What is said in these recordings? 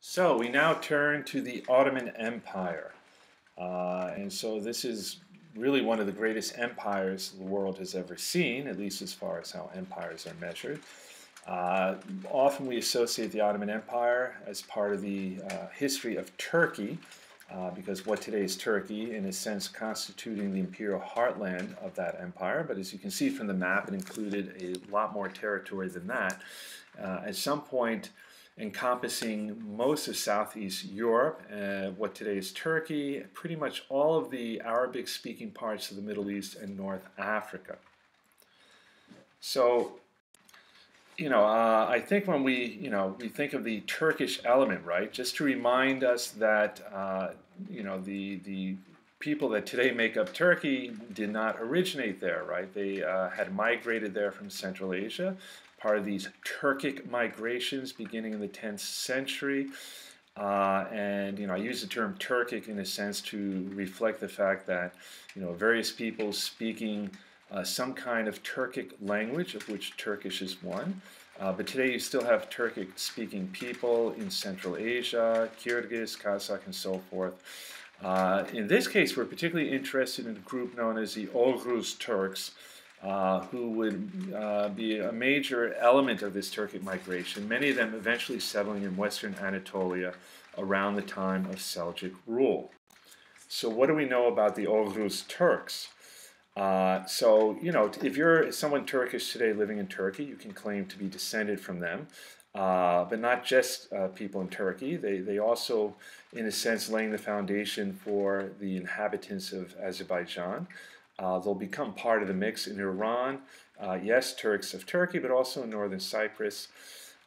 So we now turn to the Ottoman Empire. And so this is really one of the greatest empires the world has ever seen, at least as far as how empires are measured. Often we associate the Ottoman Empire as part of the history of Turkey, because what today is Turkey, in a sense, constituting the imperial heartland of that empire. But as you can see from the map, it included a lot more territory than that. At some point, encompassing most of Southeast Europe, what today is Turkey, pretty much all of the Arabic-speaking parts of the Middle East and North Africa. So, I think when we think of the Turkish element, right, just to remind us that, the people that today make up Turkey did not originate there, right? They had migrated there from Central Asia, part of these Turkic migrations beginning in the 10th century. I use the term Turkic in a sense to reflect the fact that, various people speaking some kind of Turkic language, of which Turkish is one. But today you still have Turkic-speaking people in Central Asia, Kyrgyz, Kazakh, and so forth. In this case, we're particularly interested in a group known as the Oghuz Turks, who would be a major element of this Turkic migration, many of them eventually settling in western Anatolia around the time of Seljuk rule. So what do we know about the Oghuz Turks? If you're someone Turkish today living in Turkey, you can claim to be descended from them. But not just people in Turkey. They also, in a sense, laying the foundation for the inhabitants of Azerbaijan. They'll become part of the mix in Iran. Yes, Turks of Turkey, but also in northern Cyprus.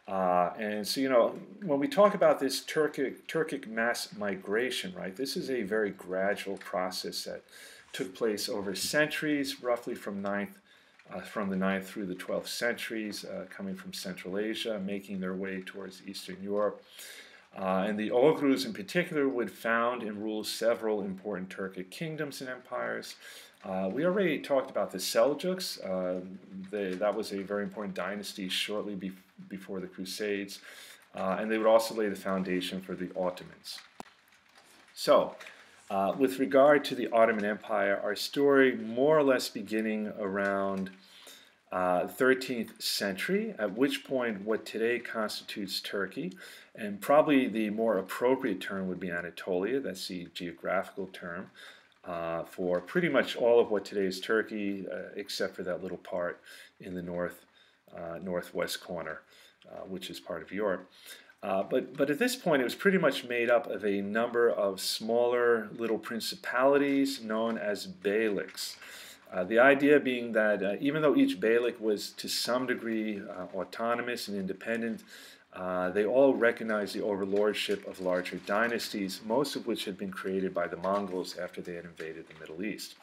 When we talk about this Turkic mass migration, right, this is a very gradual process that took place over centuries, roughly from the 9th through the 12th centuries, coming from Central Asia, making their way towards Eastern Europe. And the Oghuz in particular would found and rule several important Turkic kingdoms and empires. We already talked about the Seljuks. That was a very important dynasty shortly before the Crusades. And they would also lay the foundation for the Ottomans. So, with regard to the Ottoman Empire, our story more or less beginning around 13th century, at which point what today constitutes Turkey, and probably the more appropriate term would be Anatolia, that's the geographical term, for pretty much all of what today is Turkey, except for that little part in the northwest corner, which is part of Europe. But at this point, it was pretty much made up of a number of smaller little principalities known as beyliks. The idea being that even though each beylik was to some degree autonomous and independent, they all recognized the overlordship of larger dynasties, most of which had been created by the Mongols after they had invaded the Middle East.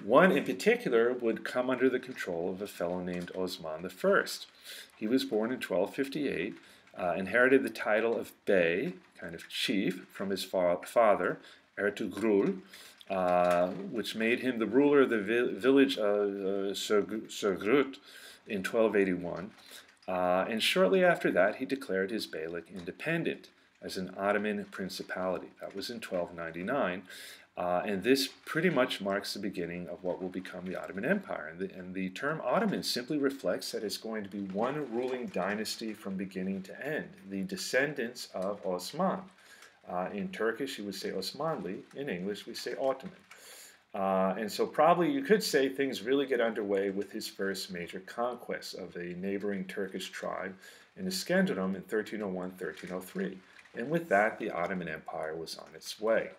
One in particular would come under the control of a fellow named Osman I. He was born in 1258. Inherited the title of Bey, kind of chief, from his father, Ertugrul, which made him the ruler of the village of Surgut in 1281. And shortly after that, he declared his beylik independent as an Ottoman principality. That was in 1299. And this pretty much marks the beginning of what will become the Ottoman Empire. And the term Ottoman simply reflects that it's going to be one ruling dynasty from beginning to end, the descendants of Osman. In Turkish, you would say Osmanli. In English, we say Ottoman. And so probably you could say things really get underway with his first major conquest of a neighboring Turkish tribe in Iskenderun in 1301-1303. And with that, the Ottoman Empire was on its way.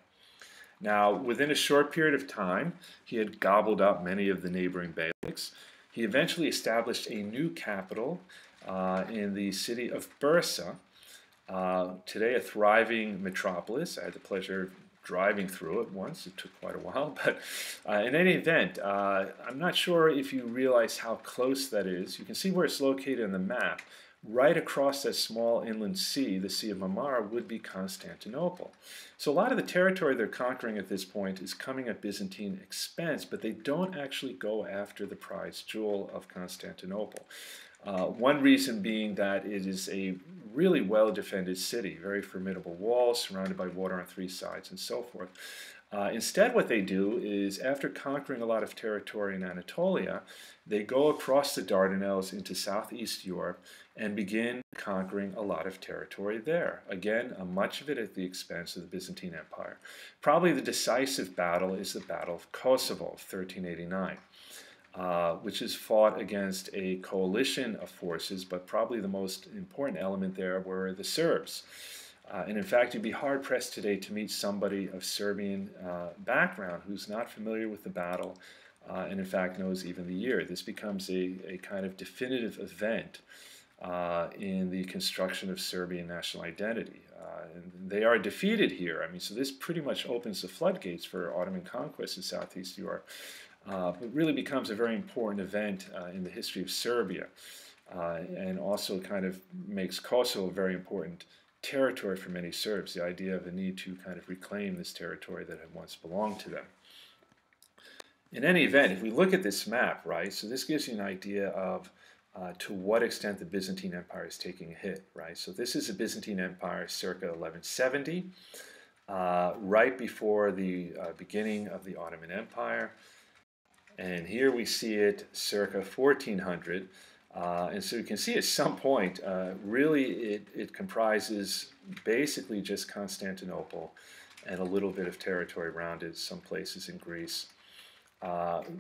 Now, within a short period of time, he had gobbled up many of the neighboring beyliks. He eventually established a new capital in the city of Bursa, today a thriving metropolis. I had the pleasure of driving through it once. It took quite a while, but in any event, I'm not sure if you realize how close that is. You can see where it's located on the map. Right across that small inland sea, the Sea of Marmara, would be Constantinople. So a lot of the territory they're conquering at this point is coming at Byzantine expense, but they don't actually go after the prize jewel of Constantinople. One reason being that it is a really well-defended city, very formidable walls, surrounded by water on three sides and so forth. Instead, what they do is, after conquering a lot of territory in Anatolia, they go across the Dardanelles into southeast Europe and begin conquering a lot of territory there. Again, much of it at the expense of the Byzantine Empire. Probably the decisive battle is the Battle of Kosovo of 1389. Which is fought against a coalition of forces, but probably the most important element there were the Serbs. And in fact, you'd be hard-pressed today to meet somebody of Serbian background who's not familiar with the battle and in fact knows even the year. This becomes a kind of definitive event in the construction of Serbian national identity. And they are defeated here. I mean, so this pretty much opens the floodgates for Ottoman conquest in Southeast Europe. It really becomes a very important event in the history of Serbia, and also kind of makes Kosovo a very important territory for many Serbs, the idea of the need to kind of reclaim this territory that had once belonged to them. In any event, if we look at this map, right, so this gives you an idea of to what extent the Byzantine Empire is taking a hit, right? So this is the Byzantine Empire circa 1170, right before the beginning of the Ottoman Empire. And here we see it circa 1400. And so you can see at some point, really it comprises basically just Constantinople and a little bit of territory around it, some places in Greece.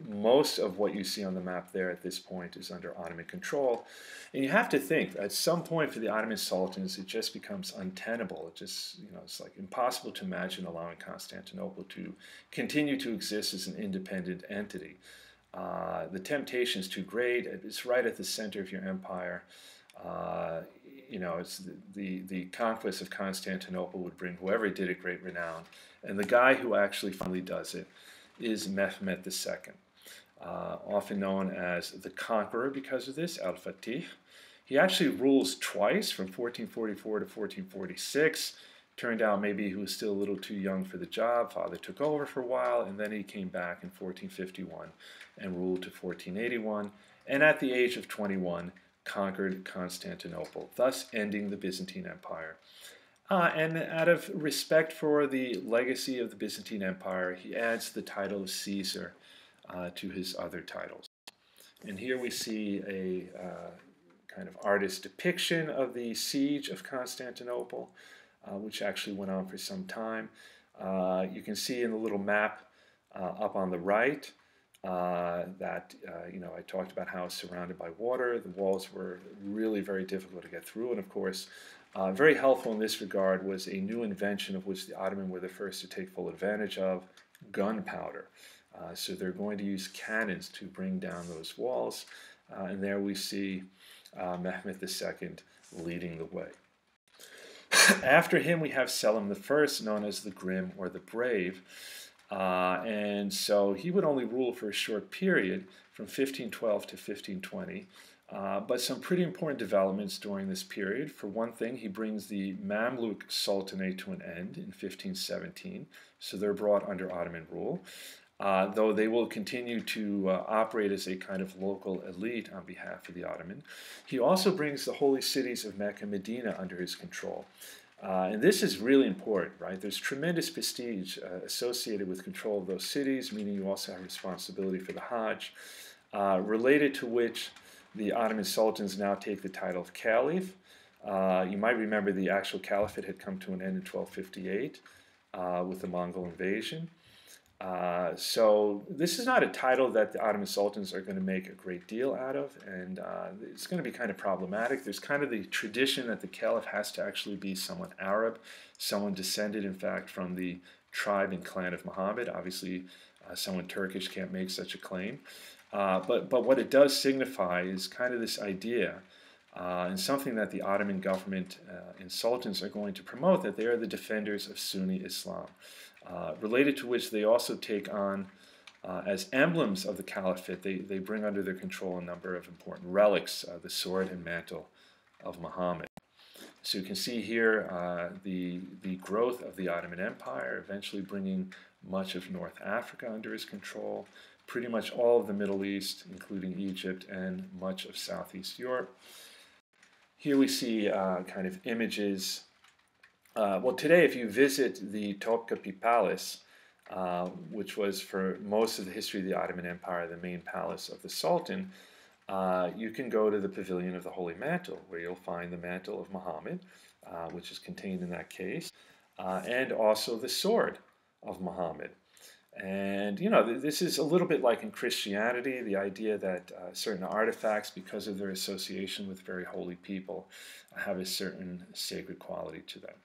Most of what you see on the map there at this point is under Ottoman control. And you have to think, at some point for the Ottoman sultans, it just becomes untenable. It just, it's like impossible to imagine allowing Constantinople to continue to exist as an independent entity. The temptation is too great. It's right at the center of your empire. It's the conquest of Constantinople would bring whoever did it great renown. And the guy who actually finally does it is Mehmed II, often known as the Conqueror because of this, Al-Fatih. He actually rules twice, from 1444 to 1446. Turned out maybe he was still a little too young for the job. Father took over for a while, and then he came back in 1451 and ruled to 1481, and at the age of 21 conquered Constantinople, thus ending the Byzantine Empire. And out of respect for the legacy of the Byzantine Empire, he adds the title of Caesar to his other titles. And here we see a kind of artist depiction of the siege of Constantinople, which actually went on for some time. You can see in the little map up on the right that, I talked about how it's surrounded by water. The walls were really very difficult to get through, and of course, very helpful in this regard was a new invention of which the Ottoman were the first to take full advantage of, gunpowder. So they're going to use cannons to bring down those walls, and there we see Mehmed II leading the way. After him we have Selim I, known as the Grim or the Brave, and so he would only rule for a short period from 1512 to 1520, but some pretty important developments during this period. For one thing, he brings the Mamluk Sultanate to an end in 1517, so they're brought under Ottoman rule, though they will continue to operate as a kind of local elite on behalf of the Ottoman. He also brings the holy cities of Mecca and Medina under his control. And this is really important, right? There's tremendous prestige associated with control of those cities, meaning you also have responsibility for the Hajj, related to which the Ottoman sultans now take the title of Caliph. You might remember the actual caliphate had come to an end in 1258 with the Mongol invasion. So this is not a title that the Ottoman sultans are going to make a great deal out of, and it's going to be kind of problematic. There's kind of the tradition that the caliph has to actually be someone Arab, someone descended, in fact, from the tribe and clan of Muhammad. Obviously, someone Turkish can't make such a claim. But what it does signify is kind of this idea, and something that the Ottoman government and sultans are going to promote, that they are the defenders of Sunni Islam. Related to which they also take on, as emblems of the caliphate, they bring under their control a number of important relics, the sword and mantle of Muhammad. So you can see here the growth of the Ottoman Empire, eventually bringing much of North Africa under his control, pretty much all of the Middle East, including Egypt and much of Southeast Europe. Here we see kind of images. Well, today, if you visit the Topkapi Palace, which was for most of the history of the Ottoman Empire, the main palace of the Sultan, you can go to the Pavilion of the Holy Mantle, where you'll find the mantle of Muhammad, which is contained in that case, and also the sword of Muhammad. And, you know, this is a little bit like in Christianity, the idea that certain artifacts, because of their association with very holy people, have a certain sacred quality to them.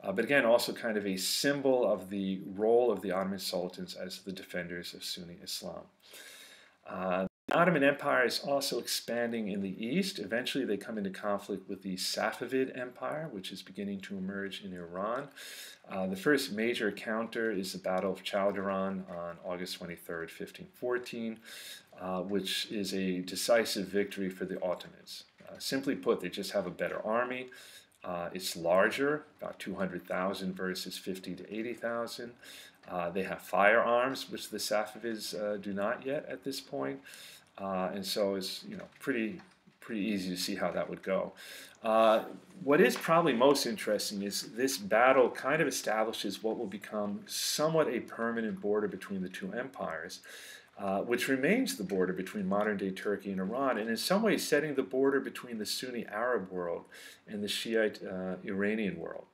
But again, also kind of a symbol of the role of the Ottoman sultans as the defenders of Sunni Islam. The Ottoman Empire is also expanding in the east. Eventually they come into conflict with the Safavid Empire, which is beginning to emerge in Iran. The first major encounter is the Battle of Chaldiran on August 23rd, 1514, which is a decisive victory for the Ottomans. Simply put, they just have a better army. It's larger, about 200,000 versus 50 to 80,000. They have firearms, which the Safavids do not yet at this point. And so it's, you know, pretty easy to see how that would go. What is probably most interesting is this battle kind of establishes what will become somewhat a permanent border between the two empires, which remains the border between modern-day Turkey and Iran, and in some ways setting the border between the Sunni Arab world and the Shiite Iranian world.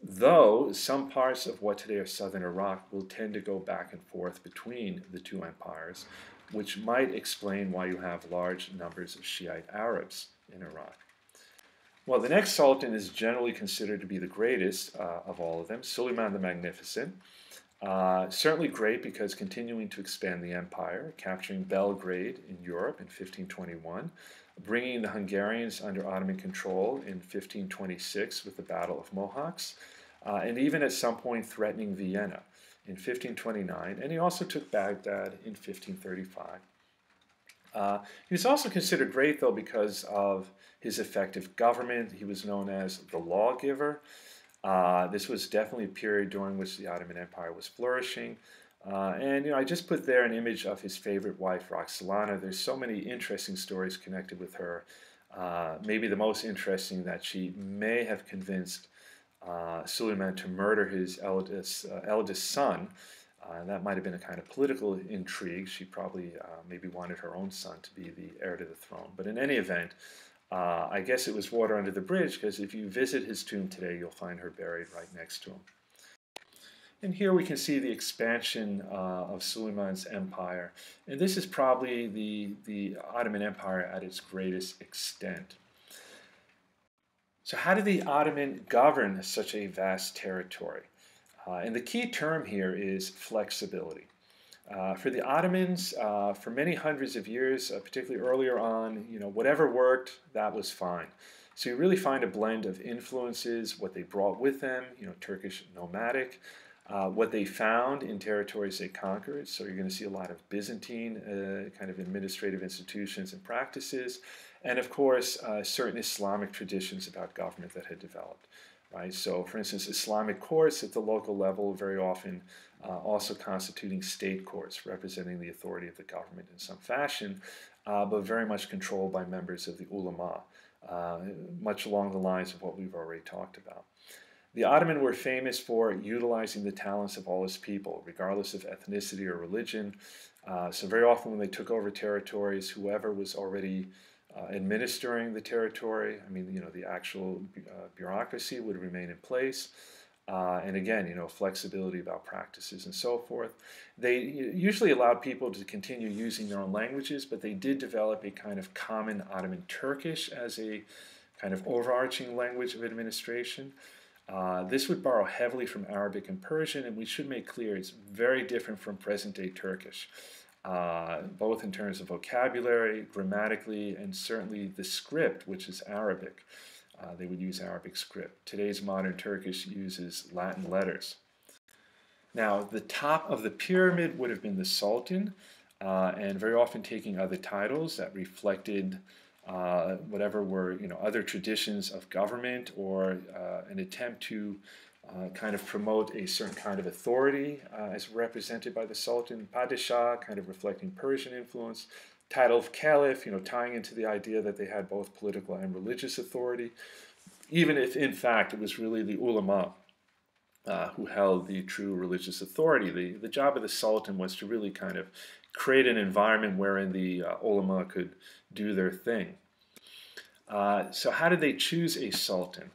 Though some parts of what today are southern Iraq will tend to go back and forth between the two empires, which might explain why you have large numbers of Shiite Arabs in Iraq. Well, the next sultan is generally considered to be the greatest of all of them, Suleiman the Magnificent. Certainly great because continuing to expand the empire, capturing Belgrade in Europe in 1521, bringing the Hungarians under Ottoman control in 1526 with the Battle of Mohacs, and even at some point threatening Vienna in 1529, and he also took Baghdad in 1535. He was also considered great, though, because of his effective government. He was known as the lawgiver. This was definitely a period during which the Ottoman Empire was flourishing. And, you know, I just put there an image of his favorite wife, Roxolana. There's so many interesting stories connected with her. Maybe the most interesting that she may have convinced Suleiman to murder his eldest son. That might have been a kind of political intrigue. She probably maybe wanted her own son to be the heir to the throne. But in any event, I guess it was water under the bridge, because if you visit his tomb today, you'll find her buried right next to him. And here we can see the expansion of Suleiman's empire. And this is probably the Ottoman Empire at its greatest extent. So how did the Ottoman govern such a vast territory? And the key term here is flexibility. For the Ottomans, for many hundreds of years, particularly earlier on, you know, whatever worked, that was fine. So you really find a blend of influences, what they brought with them, you know, Turkish nomadic, what they found in territories they conquered. So you're going to see a lot of Byzantine kind of administrative institutions and practices, and of course, certain Islamic traditions about government that had developed. Right? So, for instance, Islamic courts at the local level very often also constituting state courts, representing the authority of the government in some fashion, but very much controlled by members of the ulama, much along the lines of what we've already talked about. The Ottoman were famous for utilizing the talents of all its people, regardless of ethnicity or religion. So very often when they took over territories, whoever was already administering the territory, I mean, you know, the actual bureaucracy would remain in place. And again, you know, flexibility about practices and so forth. They usually allowed people to continue using their own languages, but they did develop a kind of common Ottoman Turkish as a kind of overarching language of administration. This would borrow heavily from Arabic and Persian, and we should make clear it's very different from present-day Turkish, both in terms of vocabulary, grammatically, and certainly the script, which is Arabic. They would use Arabic script. Today's modern Turkish uses Latin letters. Now, the top of the pyramid would have been the Sultan, and very often taking other titles that reflected whatever were, you know, other traditions of government, or an attempt to kind of promote a certain kind of authority as represented by the Sultan. Padishah, kind of reflecting Persian influence. Title of Caliph, tying into the idea that they had both political and religious authority, even if in fact it was really the ulama who held the true religious authority. The job of the Sultan was to really kind of create an environment wherein the ulama could do their thing. So how did they choose a Sultan?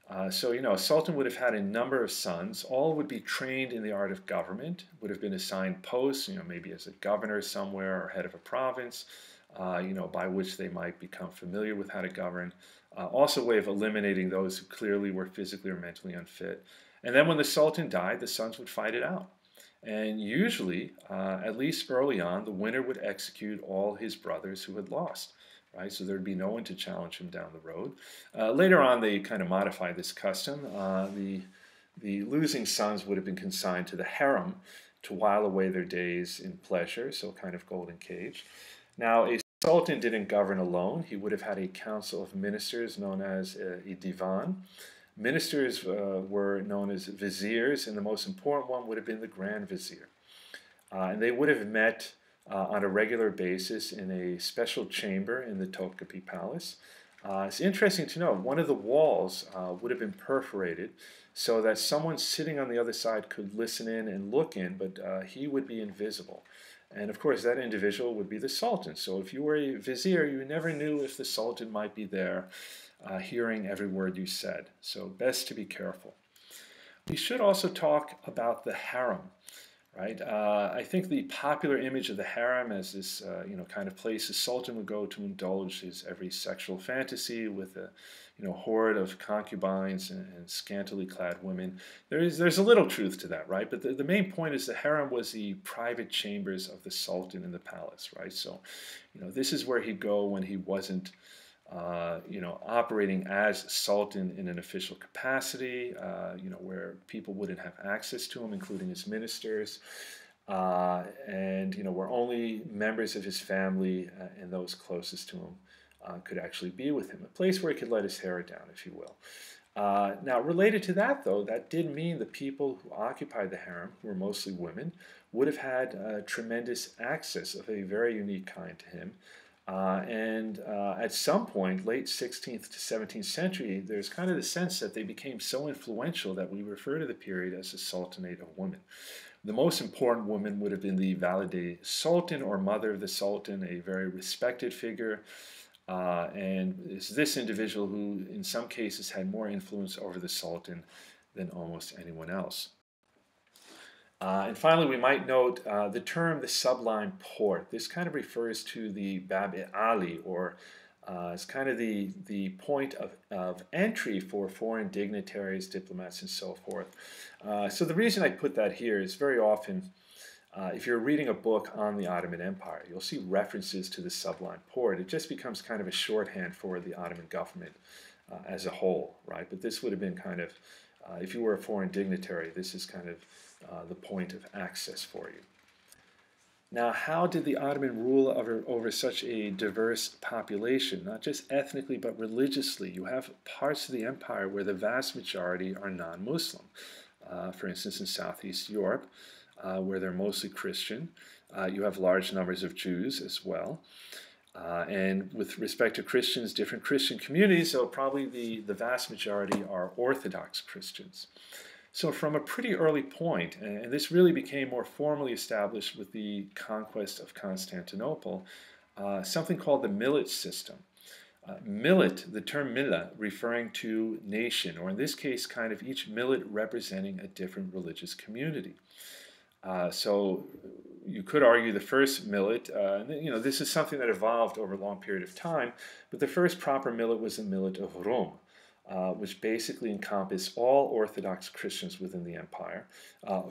A Sultan would have had a number of sons. All would be trained in the art of government, would have been assigned posts, maybe as a governor somewhere or head of a province, by which they might become familiar with how to govern. Also a way of eliminating those who clearly were physically or mentally unfit. And then when the Sultan died, the sons would fight it out. And usually, at least early on, the winner would execute all his brothers who had lost. Right, so there'd be no one to challenge him down the road. Later on, they kind of modified this custom. The losing sons would have been consigned to the harem to while away their days in pleasure, so kind of golden cage. Now, a sultan didn't govern alone. He would have had a council of ministers known as a divan. Ministers were known as viziers, and the most important one would have been the grand vizier. And they would have met on a regular basis in a special chamber in the Topkapi Palace. It's interesting to know, one of the walls would have been perforated so that someone sitting on the other side could listen in and look in, but he would be invisible. And of course, that individual would be the Sultan. So if you were a vizier, you never knew if the Sultan might be there hearing every word you said. So best to be careful. We should also talk about the harem. Right? I think the popular image of the harem as this kind of place the Sultan would go to indulge his every sexual fantasy with a horde of concubines and scantily clad women. There's a little truth to that, right? But the main point is the harem was the private chambers of the Sultan in the palace, right? So this is where he'd go when he wasn't operating as Sultan in an official capacity, where people wouldn't have access to him, including his ministers, and where only members of his family and those closest to him could actually be with him, a place where he could let his hair down, if you will. Now, related to that, though, that did mean the people who occupied the harem, who were mostly women, would have had tremendous access of a very unique kind to him. At some point, late 16th to 17th century, there's kind of the sense that they became so influential that we refer to the period as the Sultanate of Women. The most important woman would have been the Valide Sultan, or mother of the Sultan, a very respected figure. And it's this individual who, in some cases, had more influence over the Sultan than almost anyone else. And finally, we might note the term the sublime port. This kind of refers to the Bab-e-Ali, or it's kind of the point of entry for foreign dignitaries, diplomats, and so forth. So the reason I put that here is very often, if you're reading a book on the Ottoman Empire, you'll see references to the sublime port. It just becomes kind of a shorthand for the Ottoman government as a whole, right? But this would have been kind of, if you were a foreign dignitary, this is kind of the point of access for you. Now, how did the Ottoman rule over such a diverse population, not just ethnically but religiously? You have parts of the empire where the vast majority are non-Muslim. For instance, in Southeast Europe, where they're mostly Christian, you have large numbers of Jews as well. And with respect to Christians, different Christian communities, so probably the vast majority are Orthodox Christians. So from a pretty early point, and this really became more formally established with the conquest of Constantinople, something called the millet system. Millet, the term millet, referring to nation, or in this case, kind of each millet representing a different religious community. So you could argue the first millet, this is something that evolved over a long period of time, but the first proper millet was the millet of Rome. Which basically encompassed all Orthodox Christians within the empire.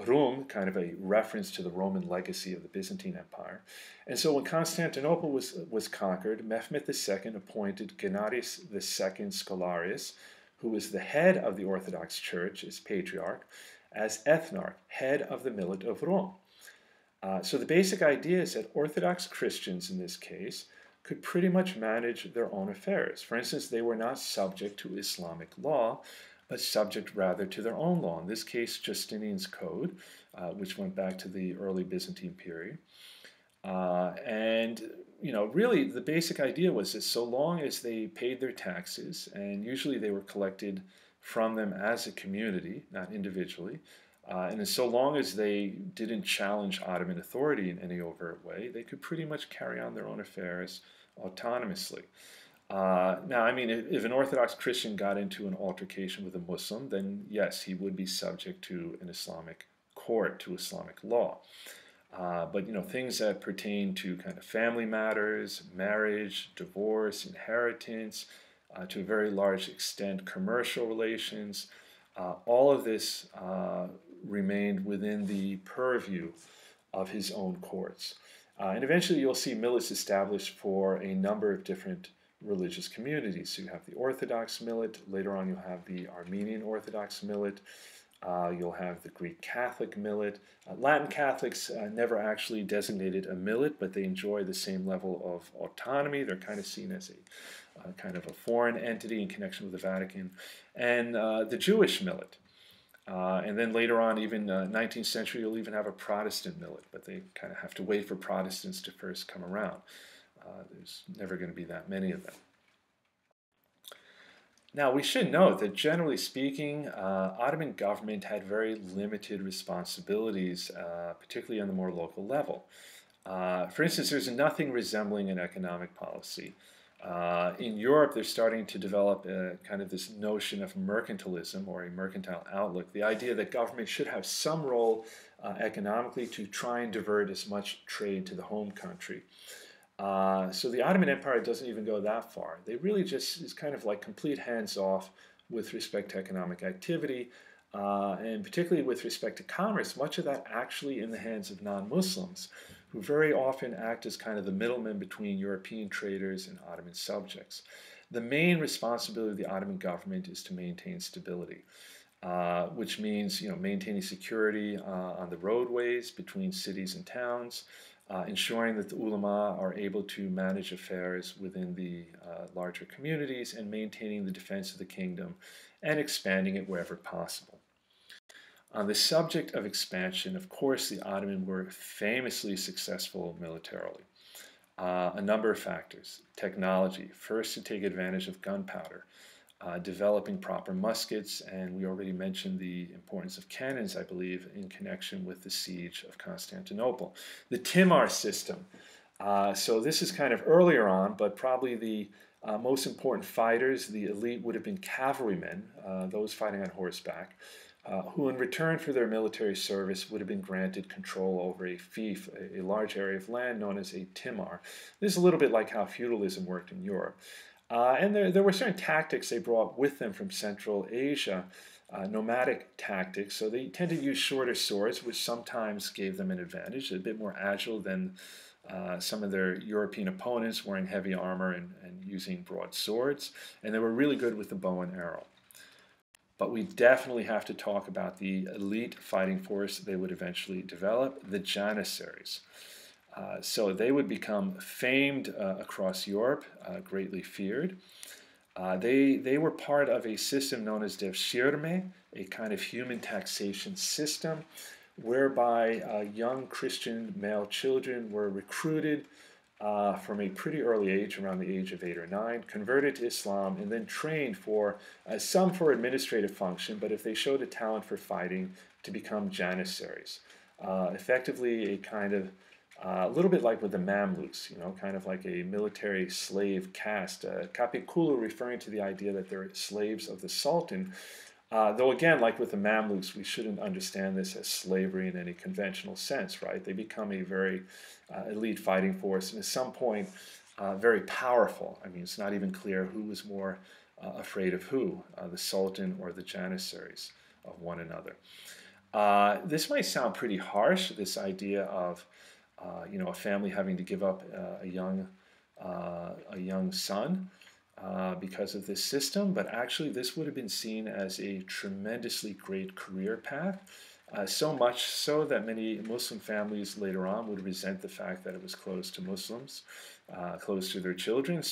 Rum, kind of a reference to the Roman legacy of the Byzantine Empire. And so when Constantinople was conquered, Mehmed II appointed Gennadius II Scholarius, who was the head of the Orthodox Church, as patriarch, as ethnarch, head of the millet of Rome. So the basic idea is that Orthodox Christians, in this case, could pretty much manage their own affairs. For instance, they were not subject to Islamic law, but subject rather to their own law. In this case, Justinian's Code, which went back to the early Byzantine period. And really the basic idea was that so long as they paid their taxes, and usually they were collected from them as a community, not individually, and so long as they didn't challenge Ottoman authority in any overt way, they could pretty much carry on their own affairs autonomously. Now, I mean, if an Orthodox Christian got into an altercation with a Muslim, then yes, he would be subject to an Islamic court, to Islamic law. But things that pertain to kind of family matters, marriage, divorce, inheritance, to a very large extent commercial relations, all of this remained within the purview of his own courts. And eventually you'll see millets established for a number of different religious communities. So you have the Orthodox millet, later on you'll have the Armenian Orthodox millet, you'll have the Greek Catholic millet. Latin Catholics never actually designated a millet, but they enjoy the same level of autonomy. They're kind of seen as a kind of a foreign entity in connection with the Vatican. And the Jewish millet. And then later on, even 19th century, you'll even have a Protestant millet, but they kind of have to wait for Protestants to first come around. There's never going to be that many of them. Now, we should note that generally speaking, Ottoman government had very limited responsibilities, particularly on the more local level. For instance, there's nothing resembling an economic policy. In Europe, they're starting to develop kind of this notion of mercantilism, or a mercantile outlook, the idea that government should have some role economically to try and divert as much trade to the home country. So the Ottoman Empire doesn't even go that far. They really just is kind of like complete hands-off with respect to economic activity, and particularly with respect to commerce, much of that actually in the hands of non-Muslims, who very often act as kind of the middlemen between European traders and Ottoman subjects. The main responsibility of the Ottoman government is to maintain stability, which means maintaining security on the roadways between cities and towns, ensuring that the ulama are able to manage affairs within the larger communities, and maintaining the defense of the kingdom and expanding it wherever possible. On the subject of expansion, of course, the Ottoman were famously successful militarily. A number of factors. Technology, first to take advantage of gunpowder, developing proper muskets, and we already mentioned the importance of cannons, I believe, in connection with the siege of Constantinople. The Timar system. So this is kind of earlier on, but probably the most important fighters, the elite, would have been cavalrymen, those fighting on horseback, who in return for their military service would have been granted control over a fief, a large area of land known as a timar. This is a little bit like how feudalism worked in Europe. And there were certain tactics they brought with them from Central Asia, nomadic tactics. So they tend to use shorter swords, which sometimes gave them an advantage, a bit more agile than some of their European opponents, wearing heavy armor and using broad swords. And they were really good with the bow and arrow. But we definitely have to talk about the elite fighting force they would eventually develop, the Janissaries. So they would become famed across Europe, greatly feared. They were part of a system known as devshirmeh, a kind of human taxation system, whereby young Christian male children were recruited from a pretty early age, around the age of 8 or 9, converted to Islam, and then trained for some for administrative function, but if they showed a talent for fighting, to become Janissaries. Effectively a kind of a little bit like with the Mamluks, kind of like a military slave caste. Kapıkulu referring to the idea that they're slaves of the Sultan. Though again, like with the Mamluks, we shouldn't understand this as slavery in any conventional sense, right? They become a very elite fighting force, and at some point, very powerful. I mean, it's not even clear who was more afraid of who, the Sultan or the Janissaries of one another. This might sound pretty harsh, this idea of a family having to give up a young son because of this system, but actually this would have been seen as a tremendously great career path, so much so that many Muslim families later on would resent the fact that it was closed to Muslims, closed to their children,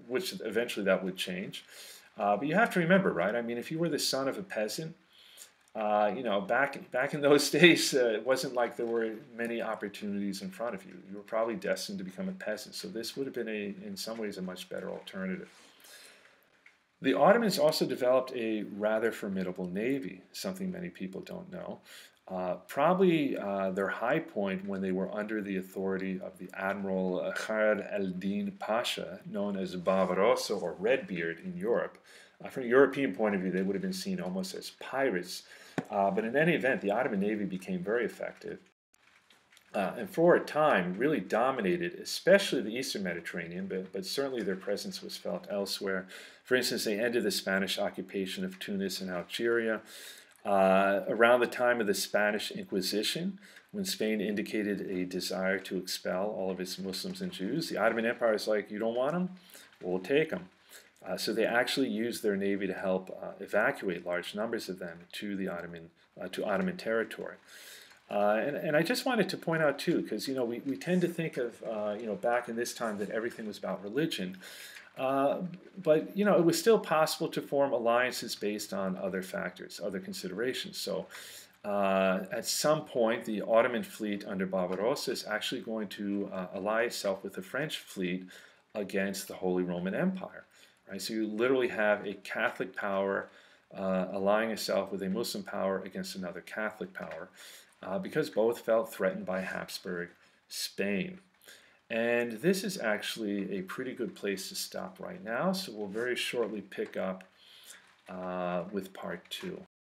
which eventually that would change. But you have to remember, right? I mean, if you were the son of a peasant, back in those days, it wasn't like there were many opportunities in front of you. You were probably destined to become a peasant. So this would have been, in some ways, a much better alternative. The Ottomans also developed a rather formidable navy, something many people don't know. Probably their high point when they were under the authority of the Admiral Khair el-Din Pasha, known as Barbarossa or Redbeard in Europe. From a European point of view, they would have been seen almost as pirates. But in any event, the Ottoman navy became very effective. And for a time really dominated, especially the Eastern Mediterranean, but certainly their presence was felt elsewhere. For instance, they ended the Spanish occupation of Tunis and Algeria. Around the time of the Spanish Inquisition, when Spain indicated a desire to expel all of its Muslims and Jews, the Ottoman Empire is like, you don't want them? We'll take them. So they actually used their navy to help evacuate large numbers of them to Ottoman territory. And I just wanted to point out too, because we tend to think of back in this time that everything was about religion, but it was still possible to form alliances based on other factors, other considerations. So at some point, the Ottoman fleet under Barbarossa is actually going to ally itself with the French fleet against the Holy Roman Empire. Right? So you literally have a Catholic power allying itself with a Muslim power against another Catholic power. Because both felt threatened by Habsburg Spain. And this is actually a pretty good place to stop right now, so we'll very shortly pick up with part 2.